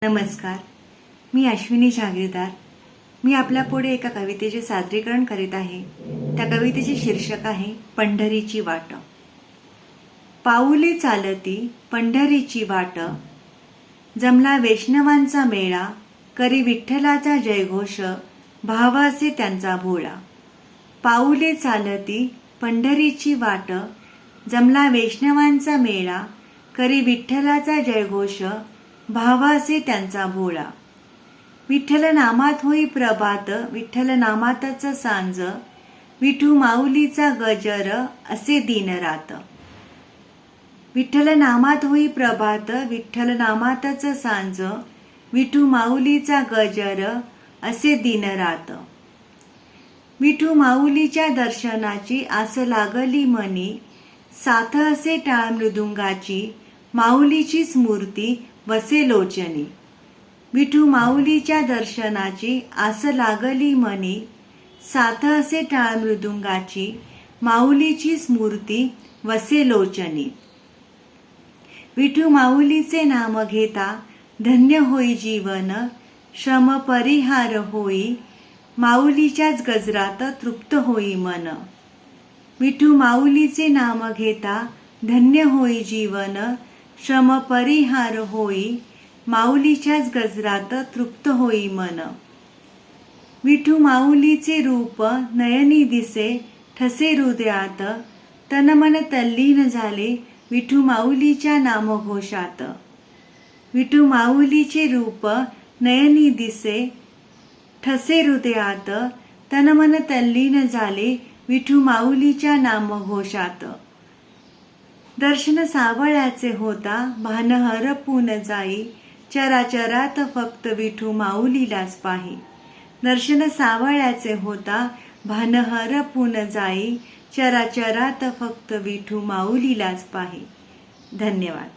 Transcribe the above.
नमस्कार, मी अश्विनी जागीरदार. मी आपल्या पुढे एका कवितेचे सादरीकरण करीत आहे. त्या कवितेचे शीर्षक आहे पंढरीची वाट. पाऊले चालती पंढरीची वाट, जमला वैष्णवांचा मेळा, करी विठ्ठलाचा जयघोष, भावासे त्यांचा भोळा. पाऊले चालती पंढरीची वाट, जमला वैष्णवांचा मेळा, करी विठ्ठलाचा जयघोष, भावासे त्यांचा भोळा. विठ्ठल नामात होई प्रभात, विठ्ठल नामातच सांज, विठू माऊलीचा गजर, असे दिन रात. विठ्ठल नामात होई प्रभात, विठ्ठल नामातच सांज, विठू माऊलीचा गजर, असे दिन रात. विठू माऊलीच्या दर्शनाची आस लागली मनी, साथ असे टाळ मृदुंगाची, माऊलीची स्मृती वसे लोचनी. विठू माऊलीच्या दर्शनाची आस लागली मनी, साथ असे टाळ मृदुंगाची, माऊलीची स्मृती वसे लोचनी. विठू माऊलीचे नाम घेता धन्य होई जीवन, श्रम परिहार होई, माऊलीच्याच गजरात तृप्त होई मन. विठू माऊलीचे नाम घेता धन्य होई जीवन, श्रम परिहार होई, माऊलीच्याच गजरात तृप्त होई मन. विठू माऊलीचे रूप नयनी दिसे, ठसे हृदयात, तन मन तल्लीन झाले विठू माऊलीच्या नामघोषात. विठू माऊलीचे रूप नयनी दिसे, ठसे हृदयात, तन मन तल्लीन झाले विठू माऊलीच्या नामघोषात. दर्शन सावळ्याचे होता भान हरपून जाई, चराचरात फक्त विठू माऊलीलाच पाही. दर्शन सावळ्याचे होता भान हरपून जाई, चराचरात फक्त विठू माऊलीलाच पाही. धन्यवाद.